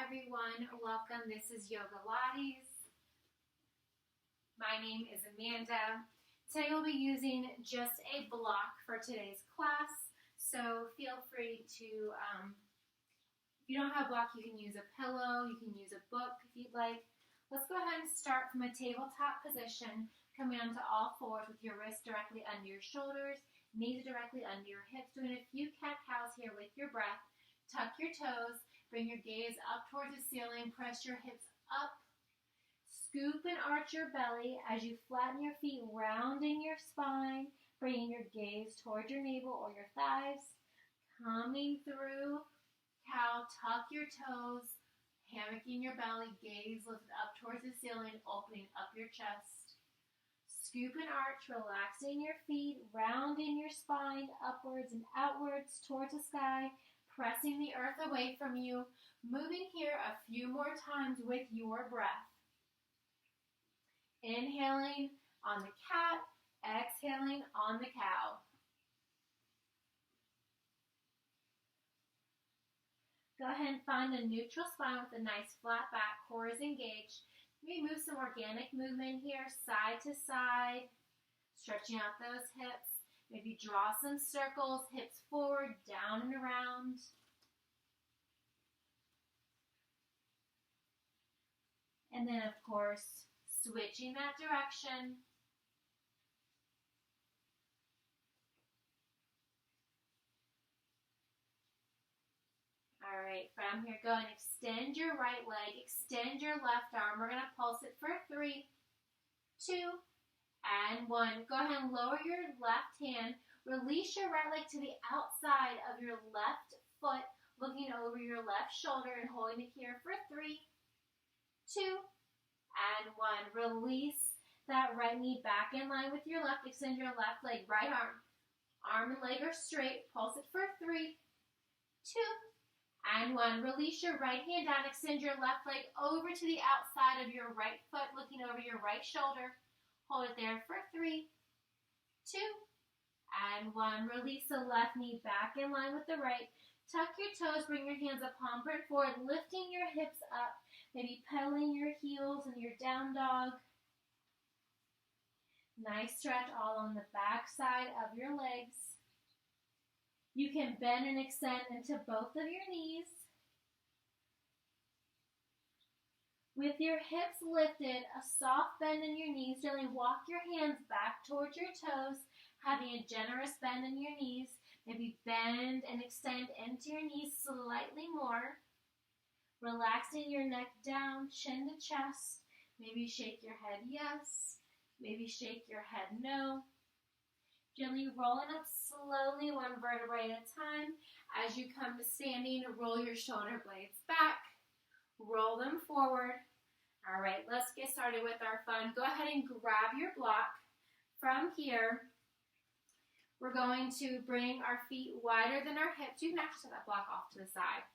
everyone. Welcome. This is Yogalates. My name is Amanda. Today we'll be using just a block for today's class. So feel free to, if you don't have a block, you can use a pillow, you can use a book if you'd like. Let's go ahead and start from a tabletop position, coming onto all fours with your wrists directly under your shoulders, knees directly under your hips, doing a few cat-cows here with your breath. Tuck your toes. Bring your gaze up towards the ceiling. Press your hips up. Scoop and arch your belly as you flatten your feet, rounding your spine. Bringing your gaze towards your navel or your thighs. Coming through cow, tuck your toes. Hammocking your belly, gaze lifted up towards the ceiling, opening up your chest. Scoop and arch, relaxing your feet, rounding your spine upwards and outwards towards the sky. Pressing the earth away from you, moving here a few more times with your breath. Inhaling on the cat, exhaling on the cow. Go ahead and find a neutral spine with a nice flat back, core is engaged. Maybe move some organic movement here, side to side, stretching out those hips. Maybe draw some circles, hips forward, down and around. And then, of course, switching that direction. All right, from here, go and extend your right leg, extend your left arm. We're going to pulse it for 3, 2, and 1. Go ahead and lower your left hand. Release your right leg to the outside of your left foot, looking over your left shoulder and holding it here for 3, 2, and 1. Release that right knee back in line with your left. Extend your left leg, right arm. Arm and leg are straight. Pulse it for 3, 2, and 1. Release your right hand down. Extend your left leg over to the outside of your right foot, looking over your right shoulder. Hold it there for 3, 2, and 1. Release the left knee back in line with the right. Tuck your toes, bring your hands up, palm print forward, lifting your hips up, maybe pedaling your heels in your down dog. Nice stretch all on the back side of your legs. You can bend and extend into both of your knees. With your hips lifted, a soft bend in your knees, gently walk your hands back towards your toes, having a generous bend in your knees. Maybe bend and extend into your knees slightly more. Relaxing your neck down, chin to chest. Maybe shake your head yes. Maybe shake your head no. Gently rolling up slowly, one vertebrae at a time. As you come to standing, roll your shoulder blades back. Roll them forward. All right, let's get started with our fun. Go ahead and grab your block. From here, we're going to bring our feet wider than our hips. You can actually set that block off to the side.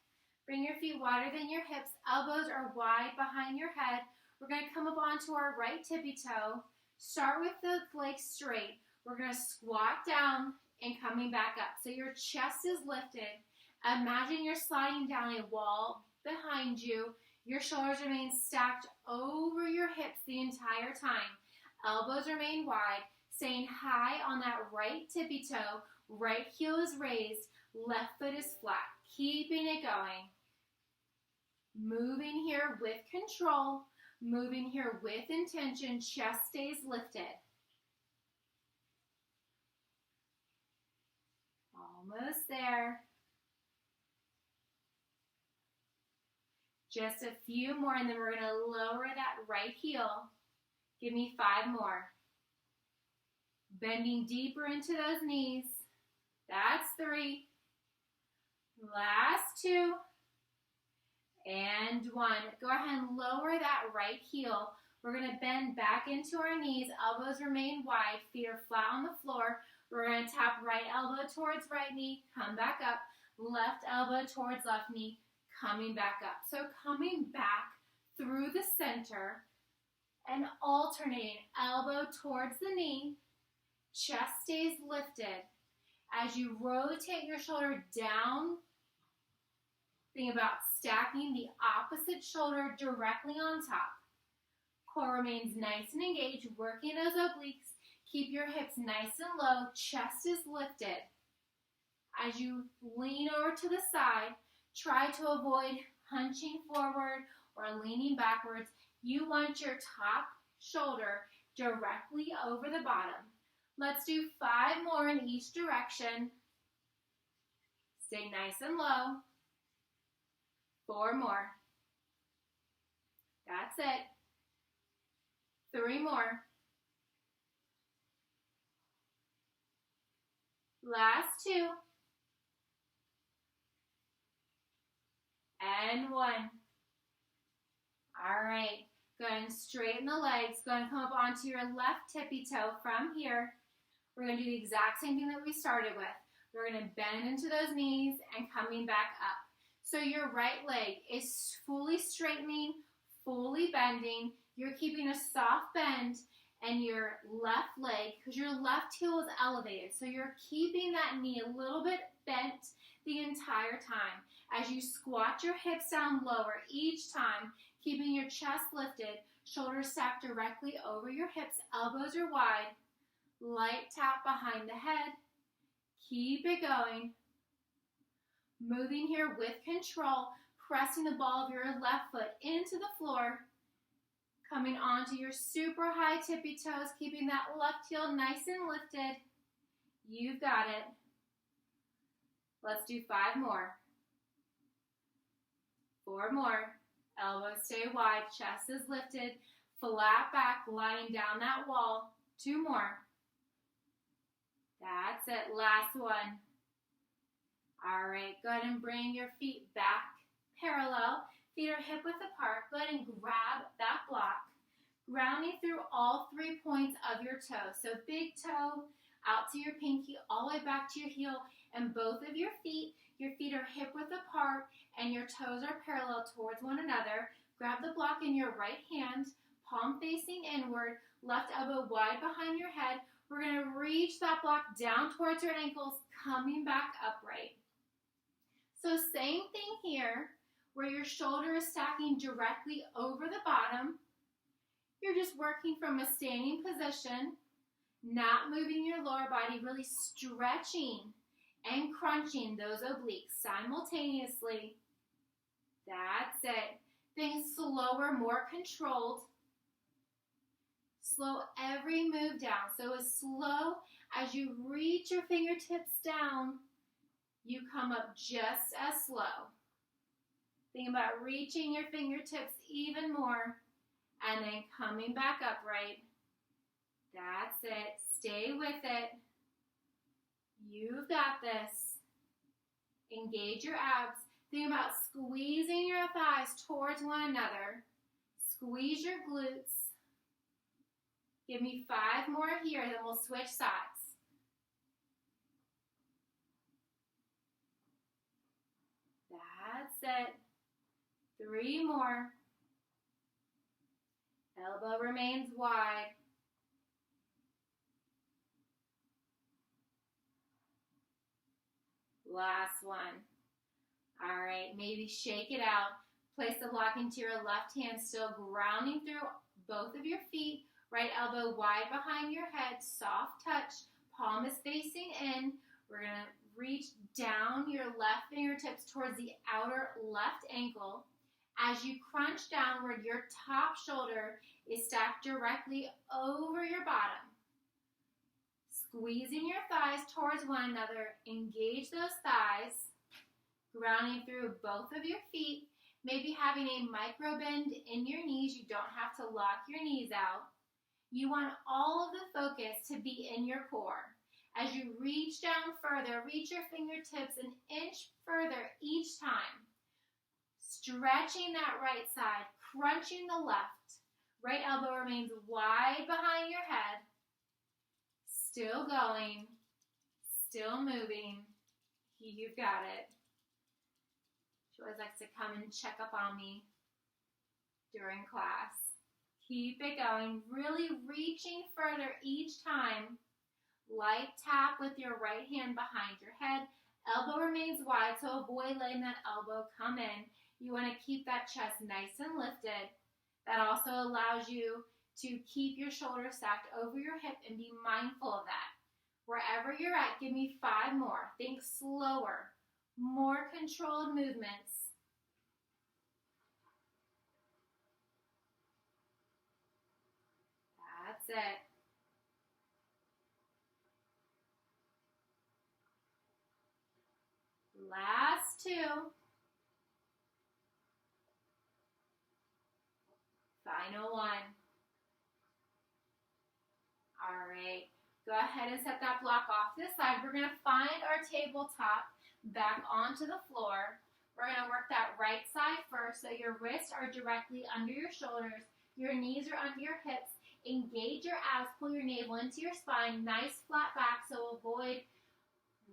Bring your feet wider than your hips. Elbows are wide behind your head. We're going to come up onto our right tippy toe. Start with the legs straight. We're going to squat down and coming back up. So your chest is lifted. Imagine you're sliding down a wall behind you. Your shoulders remain stacked over your hips the entire time. Elbows remain wide. Staying high on that right tippy toe. Right heel is raised. Left foot is flat. Keeping it going. Moving here with control. Moving here with intention. Chest stays lifted. Almost there. Just a few more, and then we're going to lower that right heel. Give me 5 more. Bending deeper into those knees. That's 3. Last 2. And 1. Go ahead and lower that right heel. We're going to bend back into our knees. Elbows remain wide. Feet are flat on the floor. We're going to tap right elbow towards right knee. Come back up. Left elbow towards left knee. Coming back up. So coming back through the center and alternating elbow towards the knee. Chest stays lifted. As you rotate your shoulder down Think about stacking the opposite shoulder directly on top. Core remains nice and engaged, working those obliques. Keep your hips nice and low, chest is lifted. As you lean over to the side, try to avoid hunching forward or leaning backwards. You want your top shoulder directly over the bottom. Let's do 5 more in each direction. Stay nice and low. 4 more. That's it. 3 more. Last 2. And 1. All right. Go ahead and straighten the legs. Go ahead and come up onto your left tippy toe from here. We're going to do the exact same thing that we started with. We're going to bend into those knees and coming back up. So your right leg is fully straightening, fully bending. You're keeping a soft bend and your left leg, because your left heel is elevated. So you're keeping that knee a little bit bent the entire time. As you squat your hips down lower each time, keeping your chest lifted, shoulders stacked directly over your hips, elbows are wide. Light tap behind the head. Keep it going. Moving here with control, pressing the ball of your left foot into the floor. Coming onto your super high tippy toes, keeping that left heel nice and lifted. You've got it. Let's do 5 more. 4 more. Elbows stay wide, chest is lifted, flat back, gliding down that wall. 2 more. That's it. Last one. All right, go ahead and bring your feet back parallel. Feet are hip width apart. Go ahead and grab that block, grounding through all 3 points of your toe. So big toe out to your pinky, all the way back to your heel, and both of your feet are hip width apart, and your toes are parallel towards one another. Grab the block in your right hand, palm facing inward, left elbow wide behind your head. We're going to reach that block down towards your ankles, coming back upright. So same thing here, where your shoulder is stacking directly over the bottom. You're just working from a standing position, not moving your lower body, really stretching and crunching those obliques simultaneously. That's it. Things slower, more controlled. Slow every move down. So as slow as you reach your fingertips down, you come up just as slow. Think about reaching your fingertips even more and then coming back upright. That's it. Stay with it. You've got this. Engage your abs. Think about squeezing your thighs towards one another. Squeeze your glutes. Give me 5 more here, then we'll switch sides. That's it. 3 more. Elbow remains wide. Last one. All right, maybe shake it out. Place the block into your left hand, still grounding through both of your feet. Right elbow wide behind your head, soft touch. Palm is facing in. We're going to reach down your left fingertips towards the outer left ankle. As you crunch downward, your top shoulder is stacked directly over your bottom. Squeezing your thighs towards one another. Engage those thighs. Grounding through both of your feet. Maybe having a micro bend in your knees. You don't have to lock your knees out. You want all of the focus to be in your core. As you reach down further, reach your fingertips an inch further each time. Stretching that right side, crunching the left. Right elbow remains wide behind your head. Still going, still moving. You've got it. She always likes to come and check up on me during class. Keep it going, really reaching further each time. Light tap with your right hand behind your head, Elbow remains wide, so avoid letting that elbow come in. You want to keep that chest nice and lifted. That also allows you to keep your shoulders stacked over your hip and be mindful of that. Wherever you're at, give me 5 more. Think slower, more controlled movements. That's it. Last 2. Final 1. All right. Go ahead and set that block off to the side. We're going to find our tabletop back onto the floor. We're going to work that right side first, so your wrists are directly under your shoulders. Your knees are under your hips. Engage your abs. Pull your navel into your spine. Nice flat back, so avoid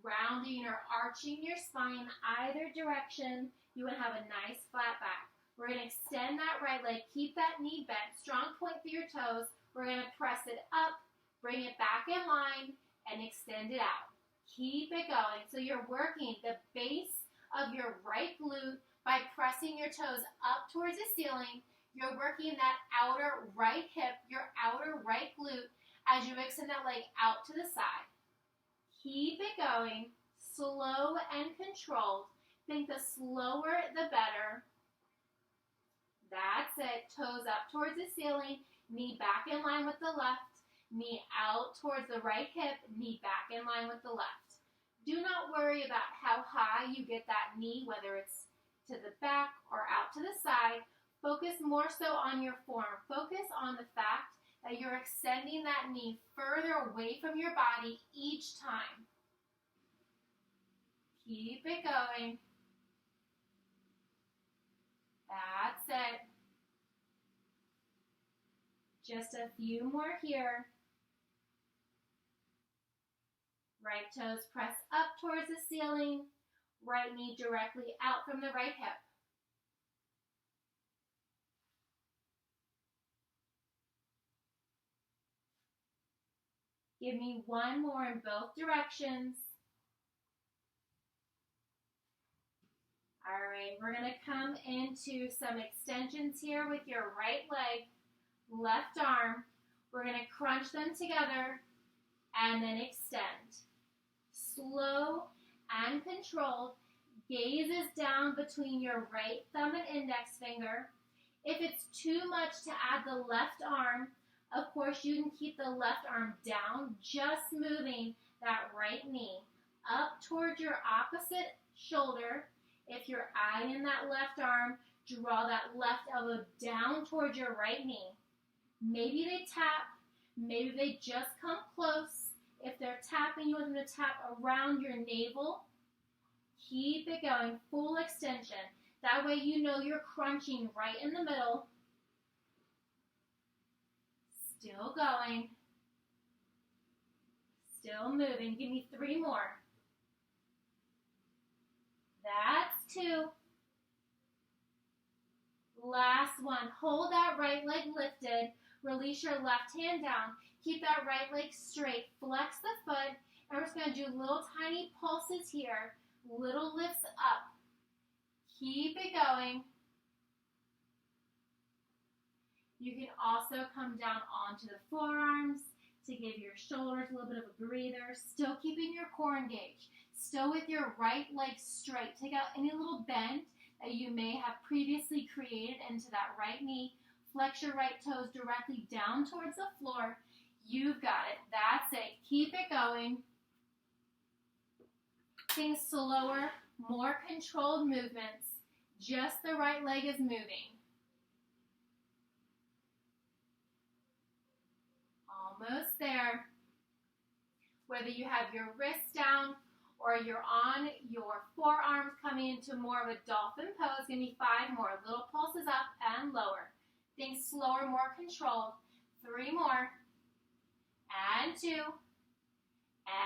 rounding or arching your spine either direction. You want to have a nice flat back. We're going to extend that right leg. Keep that knee bent. Strong point through your toes. We're going to press it up, bring it back in line, and extend it out. Keep it going. So you're working the base of your right glute by pressing your toes up towards the ceiling. You're working that outer right hip, your outer right glute, as you extend that leg out to the side. Keep it going, slow and controlled. Think the slower, the better. That's it. Toes up towards the ceiling, knee back in line with the left, knee out towards the right hip, knee back in line with the left. Do not worry about how high you get that knee, whether it's to the back or out to the side. Focus more so on your form. Focus on the fact that you're extending that knee further away from your body each time. Keep it going. That's it. Just a few more here. Right toes press up towards the ceiling. Right knee directly out from the right hip. Give me 1 more in both directions. All right, we're going to come into some extensions here with your right leg, left arm. We're going to crunch them together and then extend. Slow and controlled. Gaze is down between your right thumb and index finger. If it's too much to add the left arm, of course you can keep the left arm down, just moving that right knee up towards your opposite shoulder. If you're eyeing that left arm, draw that left elbow down towards your right knee. Maybe they tap, maybe they just come close. If they're tapping, you want them to tap around your navel. Keep it going, full extension. That way you know you're crunching right in the middle. Still going. Still moving. Give me 3 more. That's 2. Last one. Hold that right leg lifted. Release your left hand down. Keep that right leg straight. Flex the foot. And we're just going to do little tiny pulses here. Little lifts up. Keep it going. You can also come down onto the forearms to give your shoulders a little bit of a breather. Still keeping your core engaged. Still with your right leg straight. Take out any little bend that you may have previously created into that right knee. Flex your right toes directly down towards the floor. You've got it. That's it. Keep it going. Think slower, more controlled movements. Just the right leg is moving. Almost there. Whether you have your wrists down or you're on your forearms coming into more of a dolphin pose, give me 5 more. Little pulses up and lower. Think slower, more controlled. 3 more. And 2.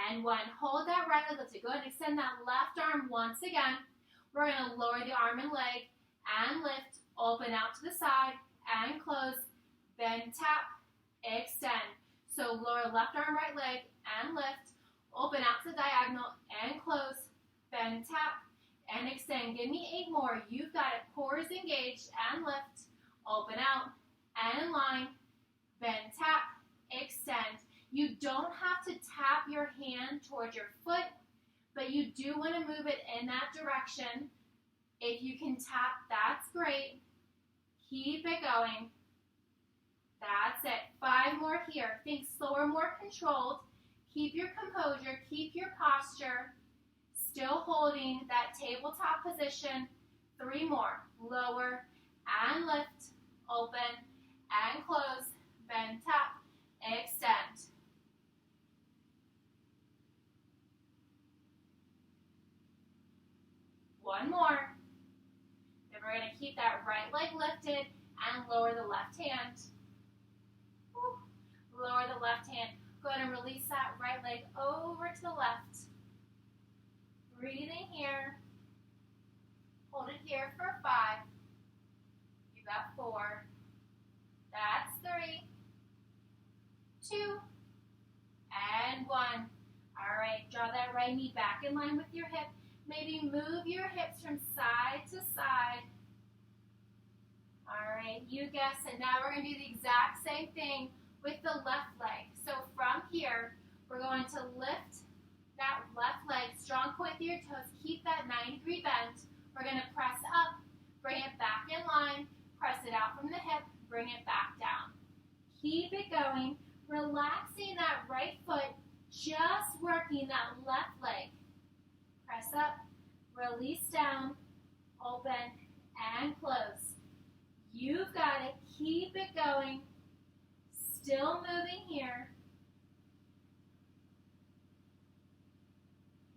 And 1. Hold that right leg lifted. Go ahead and extend that left arm once again. We're going to lower the arm and leg and lift. Open out to the side and close. Bend, tap, extend. So lower left arm, right leg and lift. Open out to the diagonal and close. bend, tap, and extend. Give me 8 more. You've got it. Core is engaged and lift. Open out and in line. Bend, tap, extend. You don't have to tap your hand towards your foot, but you do want to move it in that direction. If you can tap, that's great. Keep it going. That's it. 5 more here. Think slower, more controlled. Keep your composure. Keep your posture. Still holding that tabletop position. 3 more. Lower and lift. Open and close. Bend, tap, extend. One more. Then we're going to keep that right leg lifted and lower the left hand. Whew. Lower the left hand. Go ahead and release that right leg over to the left. Breathing here. Hold it here for 5. You got 4. That's 3, 2, and 1. All right, draw that right knee back in line with your hip. Maybe move your hips from side to side. All right, you guessed it. Now we're going to do the exact same thing with the left leg. So from here, we're going to lift that left leg, strong point through your toes. Keep that 90-degree bend. We're going to press up, bring it back in line, press it out from the hip, bring it back down. Keep it going, relaxing that right foot, just working that left leg. Press up, release down, open, and close. You've got it. Keep it going. Still moving here.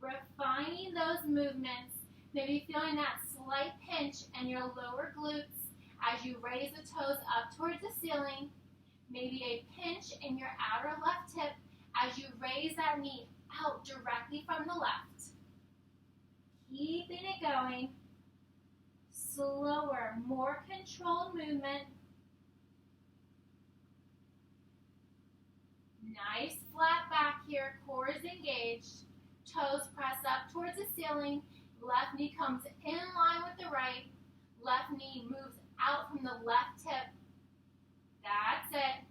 Refining those movements. Maybe feeling that slight pinch in your lower glutes as you raise the toes up towards the ceiling. Maybe a pinch in your outer left hip as you raise that knee out directly from the left. Keeping it going. Slower, more controlled movement. Nice flat back here. Core is engaged. Toes press up towards the ceiling. Left knee comes in line with the right. Left knee moves out from the left hip. That's it.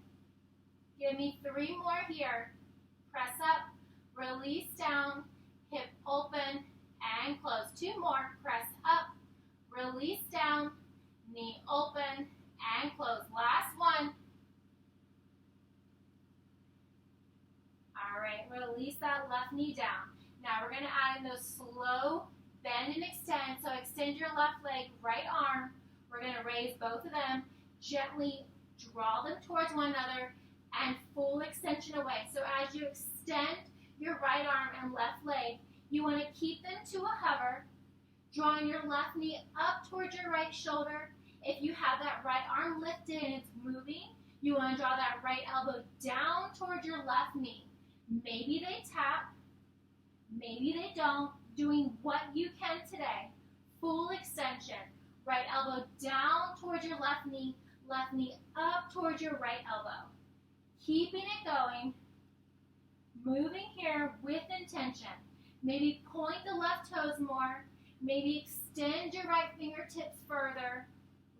Give me 3 more here. Press up, release down, hip open, and close. 2 more. Press up, release down, knee open, and close. Last one. All right, release that left knee down. Now we're going to add in those slow bend and extend. So extend your left leg, right arm. We're going to raise both of them. Gently draw them towards one another and full extension away. So as you extend your right arm and left leg, you want to keep them to a hover, drawing your left knee up towards your right shoulder. If you have that right arm lifted and it's moving, you want to draw that right elbow down towards your left knee. Maybe they tap, maybe they don't. Doing what you can today. Full extension. Right elbow down towards your left knee up towards your right elbow. Keeping it going. Moving here with intention. Maybe point the left toes more. Maybe extend your right fingertips further.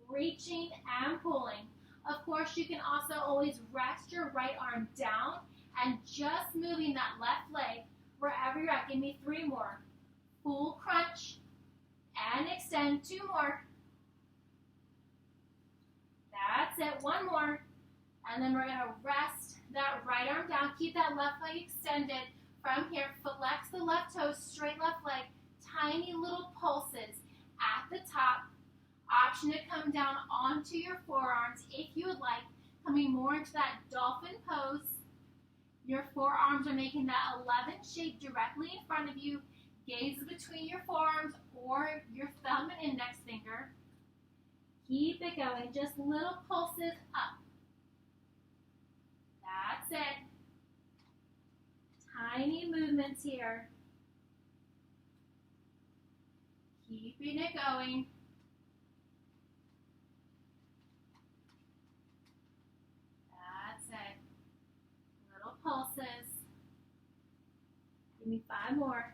Reaching and pulling. Of course, you can also always rest your right arm down and just moving that left leg wherever you're at. Give me 3 more. Full crunch and extend. 2 more. That's it. 1 more. And then we're going to rest that right arm down. Keep that left leg extended. From here, flex the left toe, straight left leg. Tiny little pulses at the top. Option to come down onto your forearms if you would like. Coming more into that dolphin pose. Your forearms are making that 11 shape directly in front of you. Gaze between your forearms or your thumb and index finger. Keep it going. Just little pulses up. That's it. Tiny movements here. Keeping it going. That's it. Little pulses. Give me 5 more.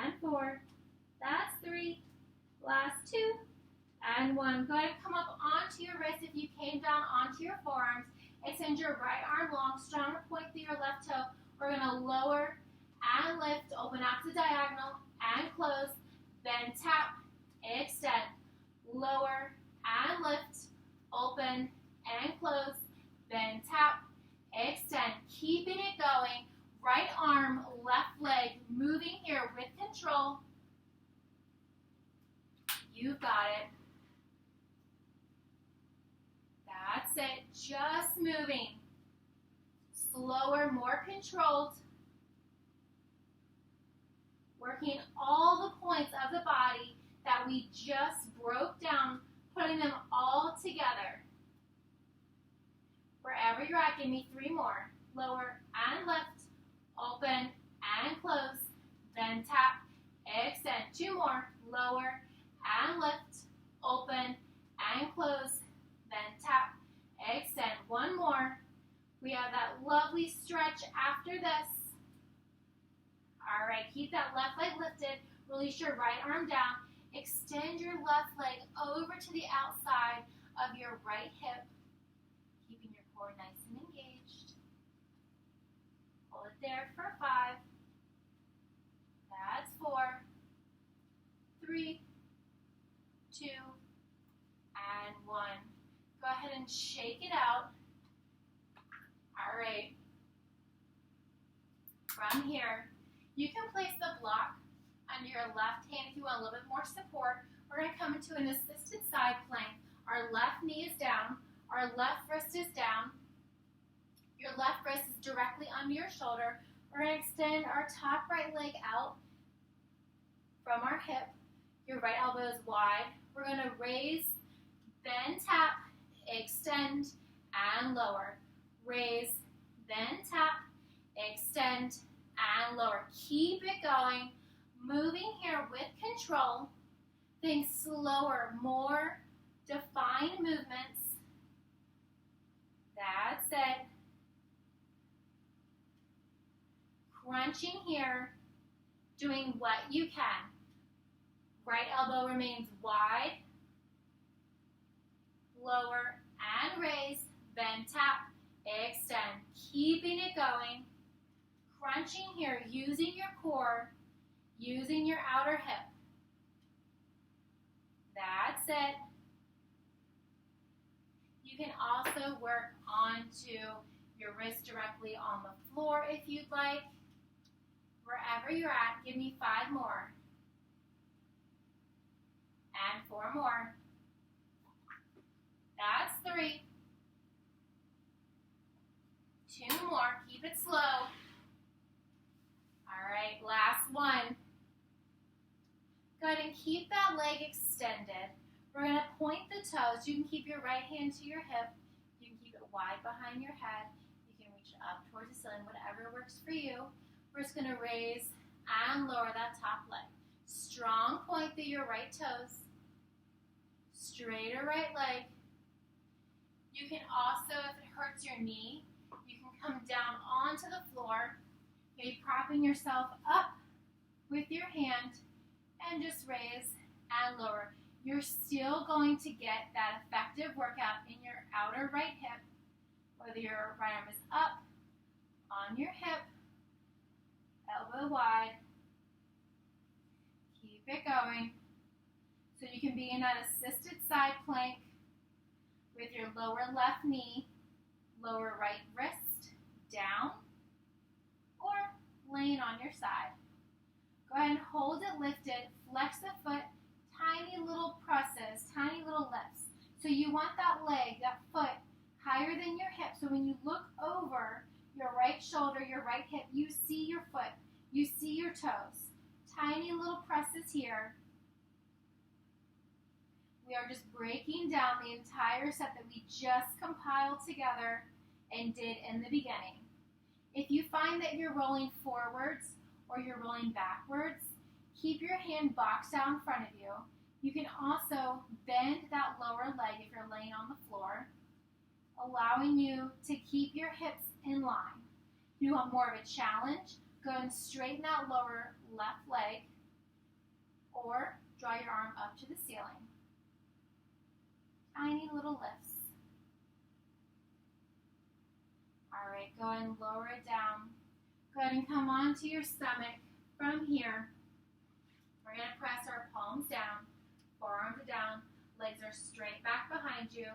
And 4. 2, and 1. Go ahead and come up onto your wrist. If you came down onto your forearms, extend your right arm long, strong to point through your left toe. We're going to lower and lift, open out to diagonal and close, then tap, extend, lower and lift, open and close, then tap, extend, keeping it going. Right arm, left leg, moving here with control. You've got it. That's it, just moving. Slower, more controlled. Working all the points of the body that we just broke down, putting them all together. Wherever you're at, give me 3 more. Lower and lift, open and close, then tap, extend. 2 more. Lower and lift, open and close, then tap, extend. 1 more. We have that lovely stretch after this. All right, keep that left leg lifted. Release your right arm down. Extend your left leg over to the outside of your right hip, keeping your core nice and engaged. Hold it there for 5. That's 4, 3, 2, and 1. Go ahead and shake it out. All right. From here, you can place the block under your left hand if you want a little bit more support. We're going to come into an assisted side plank. Our left knee is down. Our left wrist is down. Your left wrist is directly under your shoulder. We're going to extend our top right leg out from our hip. Your right elbow is wide. We're going to raise, then tap, extend, and lower. Raise, then tap, extend, and lower. Keep it going. Moving here with control. Think slower, more defined movements. That's it. Crunching here, doing what you can. Right elbow remains wide. Lower and raise, then tap, extend. Keeping it going. Crunching here, using your core, using your outer hip. That's it. You can also work onto your wrist directly on the floor if you'd like. Wherever you're at, give me 5 more. And 4 more. That's 3. 2 more. Keep it slow. All right, last one. Go ahead and keep that leg extended. We're going to point the toes. You can keep your right hand to your hip. You can keep it wide behind your head. You can reach up towards the ceiling, whatever works for you. We're just going to raise and lower that top leg. Strong point through your right toes. Straighter right leg. You can also, if it hurts your knee, you can come down onto the floor, maybe propping yourself up with your hand, and just raise and lower. You're still going to get that effective workout in your outer right hip, whether your right arm is up, on your hip, elbow wide. Keep it going. So you can be in that assisted side plank with your lower left knee, lower right wrist down, or laying on your side. Go ahead and hold it lifted, flex the foot, tiny little presses, tiny little lifts. So you want that leg, that foot, higher than your hip. So when you look over your right shoulder, your right hip, you see your foot, you see your toes. Tiny little presses here. We are just breaking down the entire set that we just compiled together and did in the beginning. If you find that you're rolling forwards or you're rolling backwards, keep your hand boxed out in front of you. You can also bend that lower leg if you're laying on the floor, allowing you to keep your hips in line. If you want more of a challenge, go and straighten that lower left leg, or Draw your arm up to the ceiling. Tiny little lifts. All right, go ahead and lower it down. Go ahead and come onto your stomach from here. We're going to press our palms down, forearms are down, legs are straight back behind you.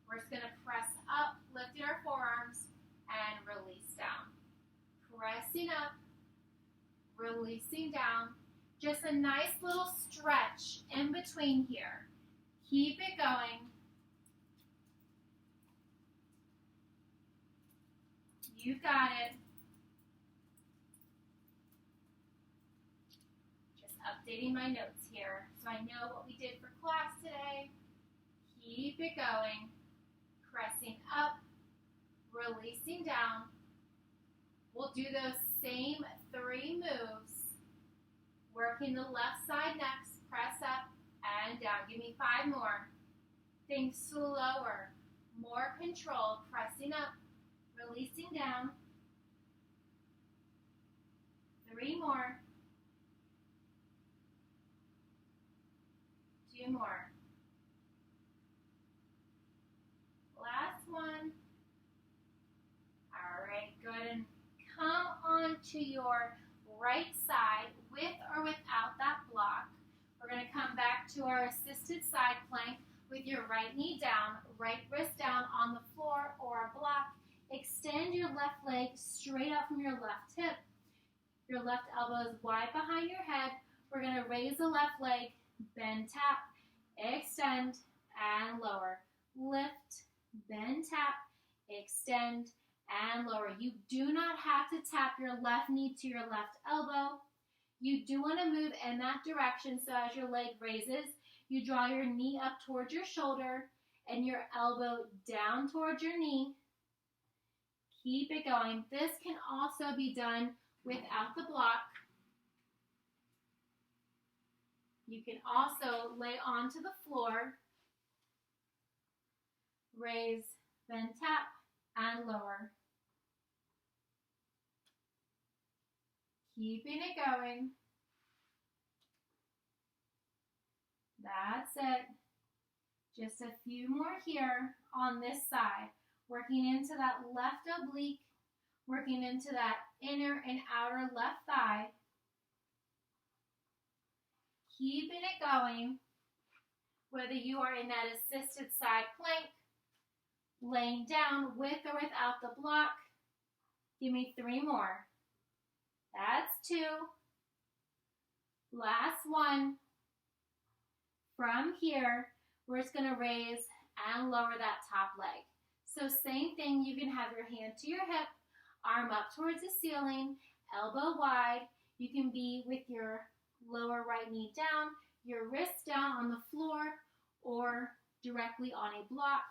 We're just going to press up, lifting our forearms, and release down. Pressing up, releasing down. Just a nice little stretch in between here. Keep it going. You got it. Just updating my notes here so I know what we did for class today. Keep it going. Pressing up, releasing down. We'll do those same 3 moves. Working the left side next. Press up and down. Give me 5 more. Think slower. More control. Pressing up, releasing down. 3 more. 2 more. Last one. All right, go ahead and come on to your right side with or without that block. We're going to come back to our assisted side plank with your right knee down, right wrist down on the floor or a block. Extend your left leg straight up from your left hip. Your left elbow is wide behind your head. We're going to raise the left leg, bend, tap, extend, and lower. Lift, bend, tap, extend, and lower. You do not have to tap your left knee to your left elbow. You do want to move in that direction, so as your leg raises, you draw your knee up towards your shoulder and your elbow down towards your knee. Keep it going. This can also be done without the block. You can also lay onto the floor, raise, bend, tap, and lower. Keeping it going. That's it. Just a few more here on this side. Working into that left oblique, working into that inner and outer left thigh. Keeping it going. Whether you are in that assisted side plank, laying down with or without the block. Give me 3 more. That's 2. Last one. From here, we're just going to raise and lower that top leg. So same thing, you can have your hand to your hip, arm up towards the ceiling, elbow wide. You can be with your lower right knee down, your wrist down on the floor, or directly on a block.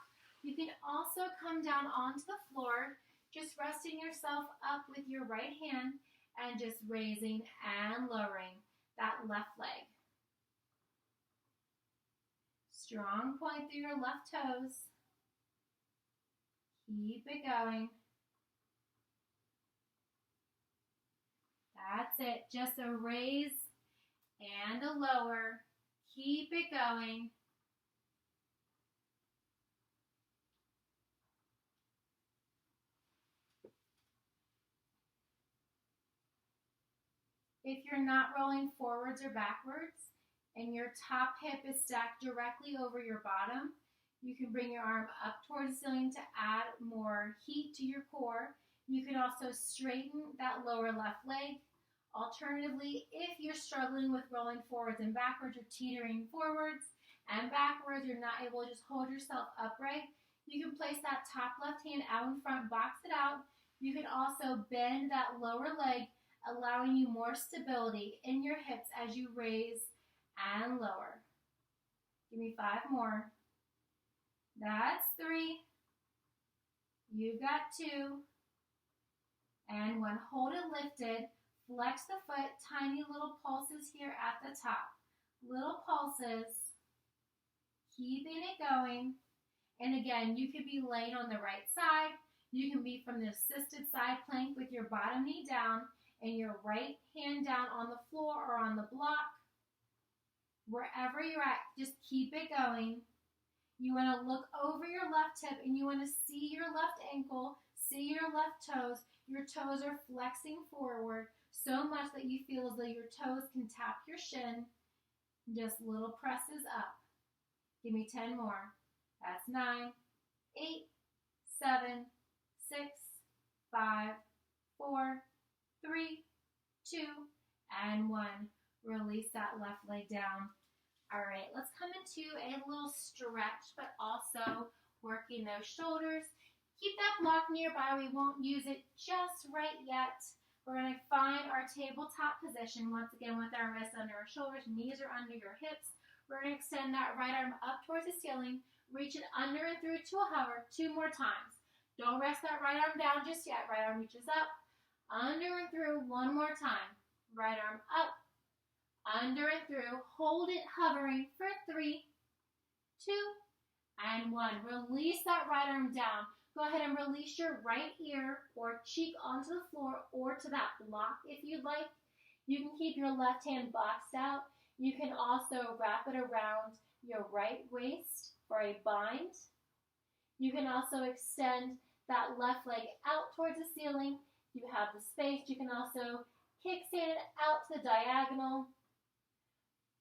You can also come down onto the floor, just resting yourself up with your right hand and just raising and lowering that left leg. Strong point through your left toes. Keep it going. That's it. Just a raise and a lower. Keep it going. If you're not rolling forwards or backwards and your top hip is stacked directly over your bottom, you can bring your arm up towards the ceiling to add more heat to your core. You can also straighten that lower left leg. Alternatively, if you're struggling with rolling forwards and backwards or teetering forwards and backwards, you're not able to just hold yourself upright, you can place that top left hand out in front, box it out. You can also bend that lower leg, allowing you more stability in your hips as you raise and lower. Give me 5 more. That's 3. You've got 2. And 1. Hold it lifted. Flex the foot. Tiny little pulses here at the top. Little pulses. Keeping it going. And again, you could be laying on the right side. You can be from the assisted side plank with your bottom knee down and your right hand down on the floor or on the block. Wherever you're at, just keep it going. You want to look over your left hip and you want to see your left ankle, see your left toes. Your toes are flexing forward so much that you feel as though your toes can tap your shin. Just little presses up. Give me 10 more. That's 9, 8, 7, 6, 5, 4, 3, 2, and 1. Release that left leg down. All right, let's come into a little stretch, but also working those shoulders. Keep that block nearby. We won't use it just right yet. We're going to find our tabletop position, once again with our wrists under our shoulders, knees are under your hips. We're going to extend that right arm up towards the ceiling, reach it under and through to a hover 2 more times. Don't rest that right arm down just yet. Right arm reaches up, under and through 1 more time. Right arm up, under and through. Hold it hovering for 3, 2, and 1. Release that right arm down. Go ahead and release your right ear or cheek onto the floor or to that block if you'd like. You can keep your left hand boxed out. You can also wrap it around your right waist for a bind. You can also extend that left leg out towards the ceiling. You have the space. You can also kickstand it out to the diagonal.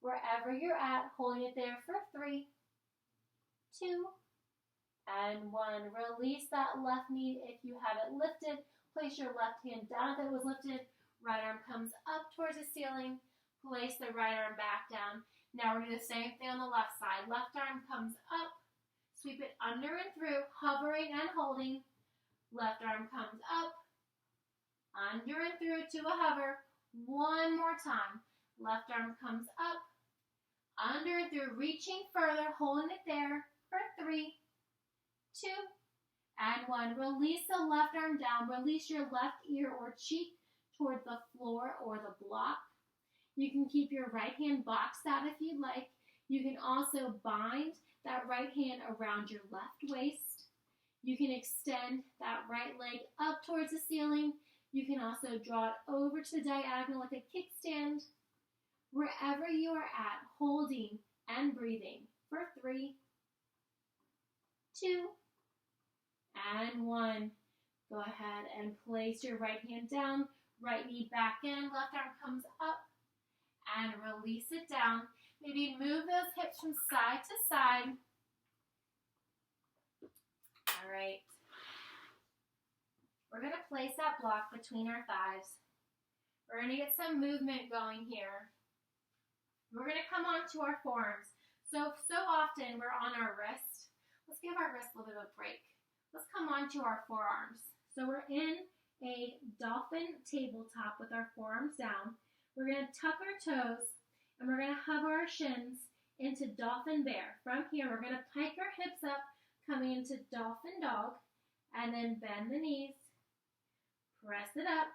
Wherever you're at, holding it there for 3, 2, and 1. Release that left knee if you have it lifted. Place your left hand down if it was lifted. Right arm comes up towards the ceiling. Place the right arm back down. Now we're going to do the same thing on the left side. Left arm comes up. Sweep it under and through, hovering and holding. Left arm comes up, under and through to a hover. 1 more time. Left arm comes up, under and through, reaching further, holding it there for 3, 2, and 1. Release the left arm down. Release your left ear or cheek toward the floor or the block. You can keep your right hand boxed out if you'd like. You can also bind that right hand around your left waist. You can extend that right leg up towards the ceiling. You can also draw it over to the diagonal like a kickstand. Wherever you are at, holding and breathing for 3, 2, and 1. Go ahead and place your right hand down, right knee back in, left arm comes up, and release it down. Maybe move those hips from side to side. All right. We're going to place that block between our thighs. We're going to get some movement going here. We're going to come onto our forearms. So often we're on our wrist. Let's give our wrist a little bit of a break. Let's come onto our forearms. So we're in a dolphin tabletop with our forearms down. We're going to tuck our toes and we're going to hover our shins into dolphin bear. From here, we're going to pike our hips up, coming into dolphin dog, and then bend the knees. Press it up,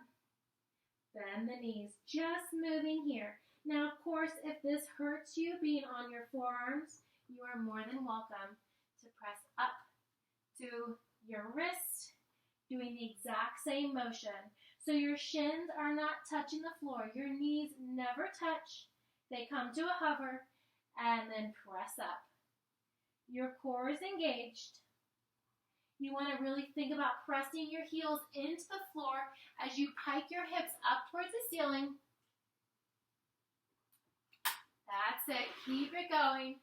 bend the knees, just moving here. Now, of course, if this hurts you being on your forearms, you are more than welcome to press up to your wrist, doing the exact same motion. So your shins are not touching the floor. Your knees never touch. They come to a hover and then press up. Your core is engaged. You want to really think about pressing your heels into the floor as you pike your hips up towards the ceiling. That's it. Keep it going.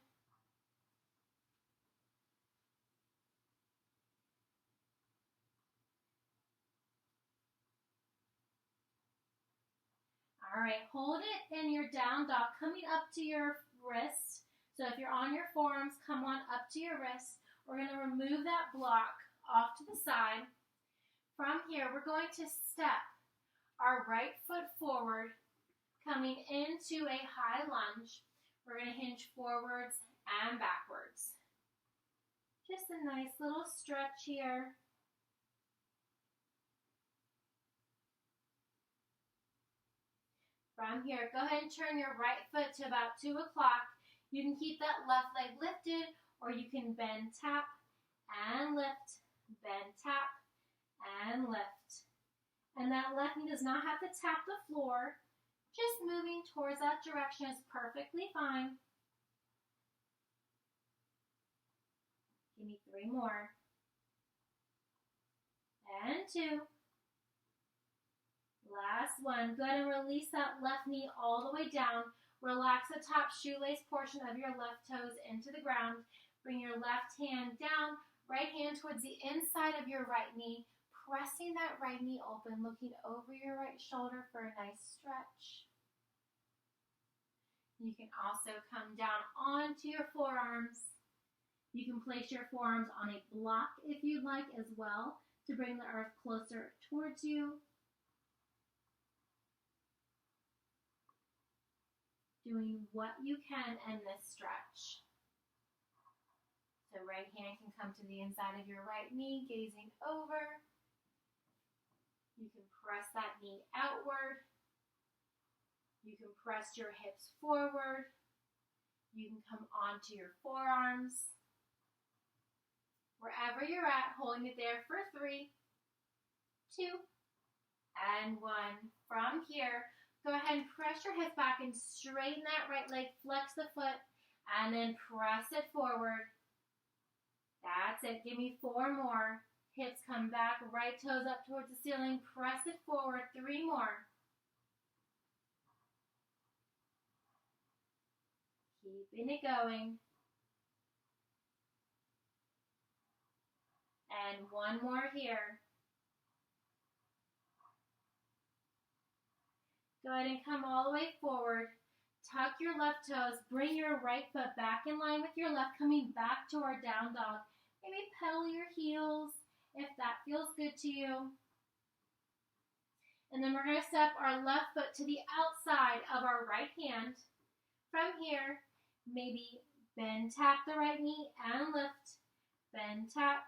All right, hold it in your down dog, coming up to your wrist. So if you're on your forearms, come on up to your wrist. We're going to remove that block off to the side. From here, we're going to step our right foot forward, coming into a high lunge. We're going to hinge forwards and backwards. Just a nice little stretch here. From here, go ahead and turn your right foot to about 2 o'clock. You can keep that left leg lifted, or you can bend, tap, and lift, bend, tap, and lift. And that left knee does not have to tap the floor. Just moving towards that direction is perfectly fine. Give me 3 more. And 2. Last one. Go ahead and release that left knee all the way down. Relax the top shoelace portion of your left toes into the ground. Bring your left hand down, right hand towards the inside of your right knee, pressing that right knee open, looking over your right shoulder for a nice stretch. You can also come down onto your forearms. You can place your forearms on a block if you'd like as well to bring the earth closer towards you. Doing what you can in this stretch. So right hand can come to the inside of your right knee, gazing over. You can press that knee outward. You can press your hips forward. You can come onto your forearms. Wherever you're at, holding it there for 3, 2, and 1. From here, go ahead and press your hip back and straighten that right leg, flex the foot, and then press it forward. That's it. Give me 4 more. Hips come back, right toes up towards the ceiling, press it forward. 3 more. Keeping it going. And 1 more here. Go ahead and come all the way forward. Tuck your left toes. Bring your right foot back in line with your left, coming back to our down dog. Maybe pedal your heels if that feels good to you. And then we're going to step our left foot to the outside of our right hand. From here, maybe bend, tap the right knee and lift. Bend, tap,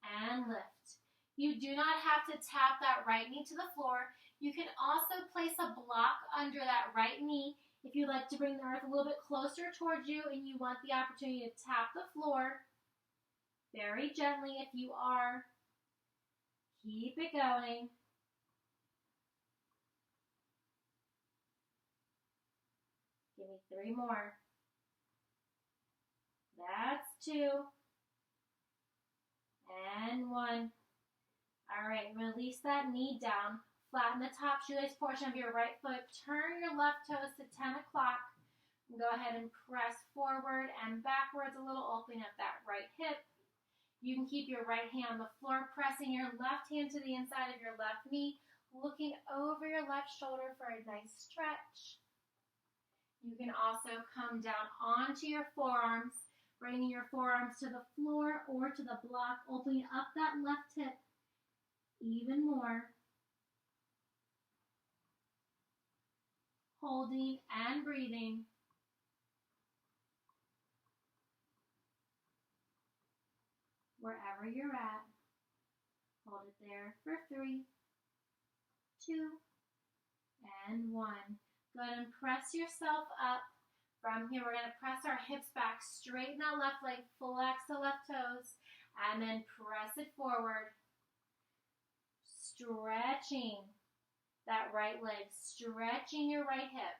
and lift. You do not have to tap that right knee to the floor. You can also place a block under that right knee if you'd like to bring the earth a little bit closer towards you and you want the opportunity to tap the floor very gently if you are. Keep it going. Give me 3 more. That's 2. And 1. All right, release that knee down. Flatten the top shoelace portion of your right foot. Turn your left toes to 10 o'clock. Go ahead and press forward and backwards a little, opening up that right hip. You can keep your right hand on the floor, pressing your left hand to the inside of your left knee, looking over your left shoulder for a nice stretch. You can also come down onto your forearms, bringing your forearms to the floor or to the block, opening up that left hip even more. Holding and breathing. Wherever you're at, hold it there for 3, 2, and 1. Go ahead and press yourself up. From here, we're going to press our hips back, straighten that left leg, flex the left toes, and then press it forward. Stretching that right leg, stretching your right hip.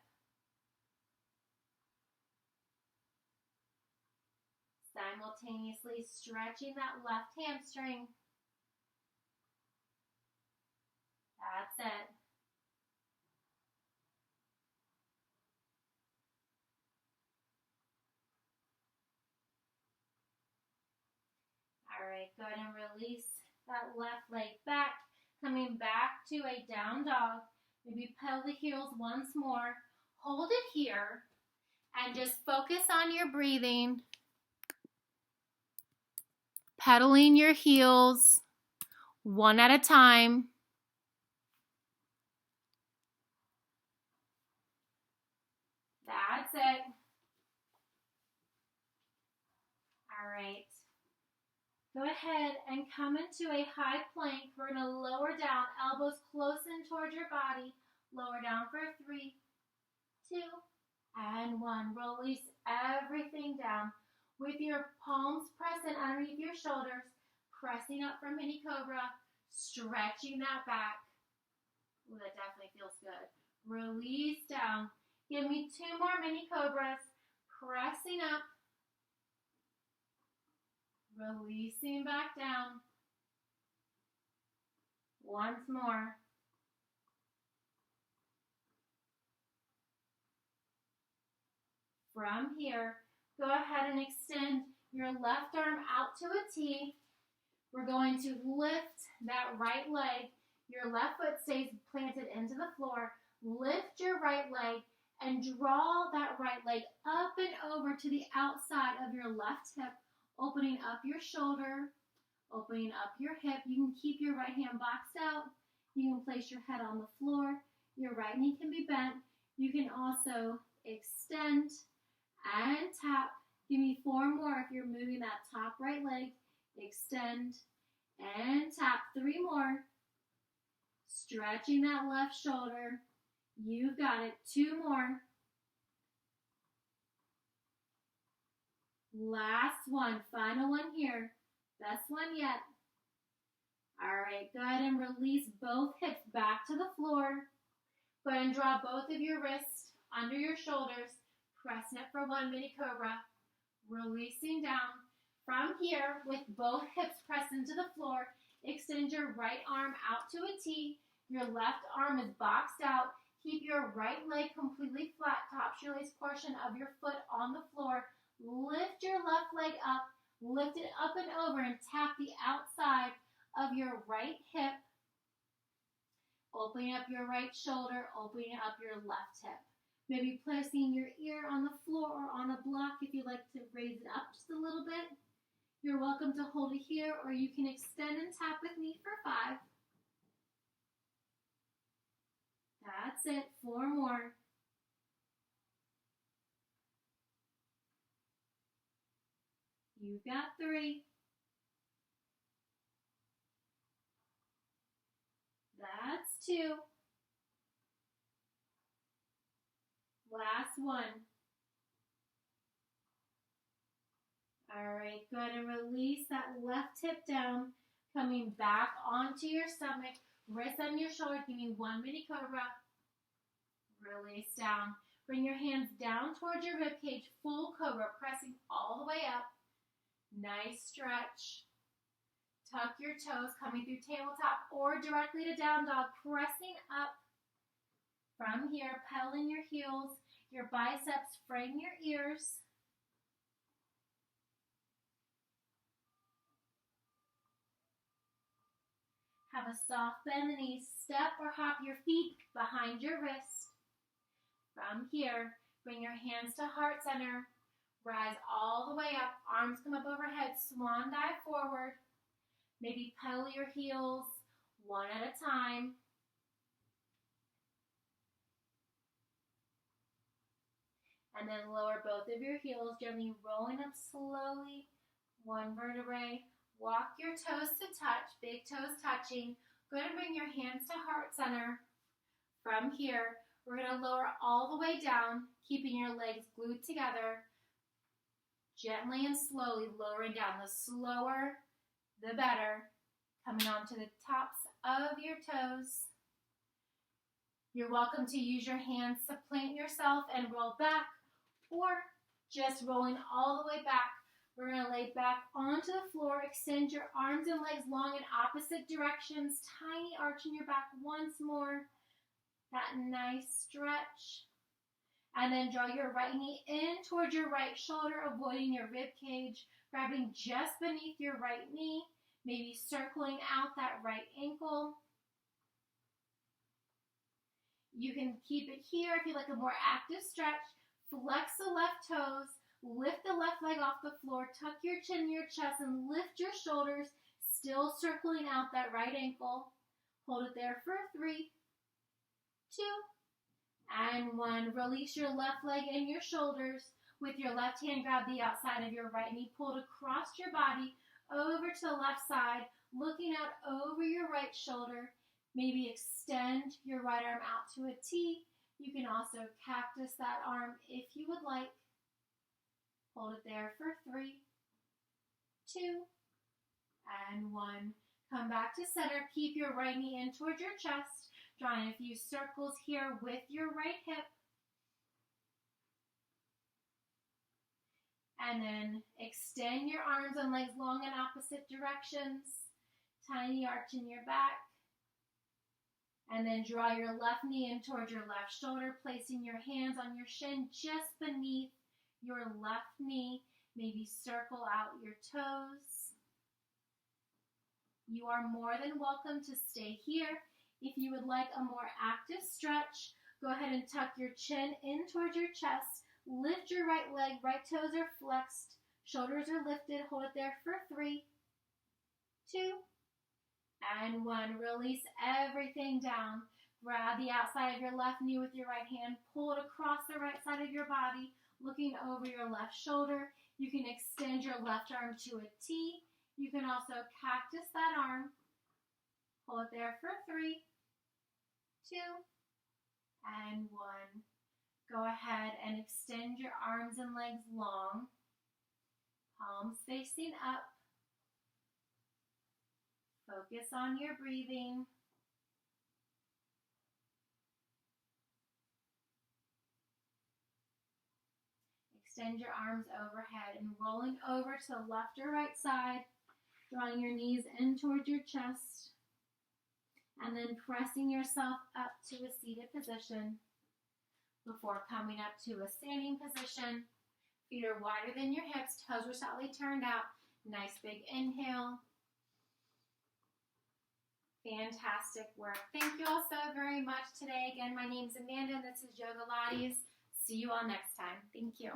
Simultaneously stretching that left hamstring. That's it. All right, go ahead and release that left leg back, coming back to a down dog. Maybe pedal the heels once more. Hold it here and just focus on your breathing. Pedaling your heels one at a time. That's it. All right. Go ahead and come into a high plank. We're going to lower down, elbows close in towards your body. Lower down for 3, 2, and 1. Release everything down. With your palms pressing underneath your shoulders, pressing up for mini cobra, stretching that back. Ooh, that definitely feels good. Release down. Give me 2 more mini cobras, pressing up. Releasing back down. Once more. From here, go ahead and extend your left arm out to a T. We're going to lift that right leg. Your left foot stays planted into the floor. Lift your right leg and draw that right leg up and over to the outside of your left hip, opening up your shoulder, opening up your hip. You can keep your right hand boxed out. You can place your head on the floor. Your right knee can be bent. You can also extend and tap. Give me 4 more if you're moving that top right leg. Extend and tap. 3 more. Stretching that left shoulder. You've got it. 2 more. Last one. Final one here. Best one yet. All right, go ahead and release both hips back to the floor. Go ahead and draw both of your wrists under your shoulders. Pressing it for 1 mini cobra. Releasing down. From here, with both hips pressed into the floor, extend your right arm out to a T. Your left arm is boxed out. Keep your right leg completely flat. Top shoelace portion of your foot on the floor. Lift your left leg up. Lift it up and over and tap the outside of your right hip. Opening up your right shoulder. Opening up your left hip. Maybe placing your ear on the floor or on a block if you'd like to raise it up just a little bit. You're welcome to hold it here, or you can extend and tap with me for 5. That's it. 4 more. You've got 3. That's 2. Last one. All right, go ahead and release that left hip down, coming back onto your stomach, wrist on your shoulder. Give me 1 mini cobra. Release down. Bring your hands down towards your rib cage, full cobra, pressing all the way up. Nice stretch. Tuck your toes, coming through tabletop or directly to down dog, pressing up. From here, pedaling your heels, your biceps, frame your ears. Have a soft bend in the knees. Step or hop your feet behind your wrist. From here, bring your hands to heart center. Rise all the way up. Arms come up overhead. Swan dive forward. Maybe pedal your heels one at a time. And then lower both of your heels, gently rolling up slowly. 1 vertebrae. Walk your toes to touch, big toes touching. Go ahead and bring your hands to heart center. From here, we're going to lower all the way down, keeping your legs glued together. Gently and slowly lowering down. The slower, the better. Coming onto the tops of your toes. You're welcome to use your hands to plant yourself and roll back, or just rolling all the way back. We're going to lay back onto the floor. Extend your arms and legs long in opposite directions. Tiny arch in your back once more. That nice stretch. And then draw your right knee in towards your right shoulder, avoiding your rib cage. Grabbing just beneath your right knee. Maybe circling out that right ankle. You can keep it here if you like a more active stretch. Flex the left toes. Lift the left leg off the floor. Tuck your chin in your chest and lift your shoulders. Still circling out that right ankle. Hold it there for 3, 2, and 1. Release your left leg and your shoulders. With your left hand, grab the outside of your right knee. Pull it across your body over to the left side. Looking out over your right shoulder. Maybe extend your right arm out to a T. You can also cactus that arm if you would like. Hold it there for 3, 2, and 1. Come back to center. Keep your right knee in towards your chest. Drawing a few circles here with your right hip. And then extend your arms and legs long in opposite directions. Tiny arch in your back. And then draw your left knee in towards your left shoulder, placing your hands on your shin just beneath your left knee. Maybe circle out your toes. You are more than welcome to stay here. If you would like a more active stretch, go ahead and tuck your chin in towards your chest. Lift your right leg, right toes are flexed, shoulders are lifted. Hold it there for 3, 2, and 1. Release everything down. Grab the outside of your left knee with your right hand. Pull it across the right side of your body, looking over your left shoulder. You can extend your left arm to a T. You can also cactus that arm. Hold it there for 3, 2, and 1. Go ahead and extend your arms and legs long. Palms facing up. Focus on your breathing. Extend your arms overhead and rolling over to the left or right side, drawing your knees in towards your chest, and then pressing yourself up to a seated position before coming up to a standing position. Feet are wider than your hips, toes are slightly turned out. Nice big inhale. Fantastic work. Thank you all so very much today. Again, my name is Amanda and this is Yogalates. See you all next time. Thank you.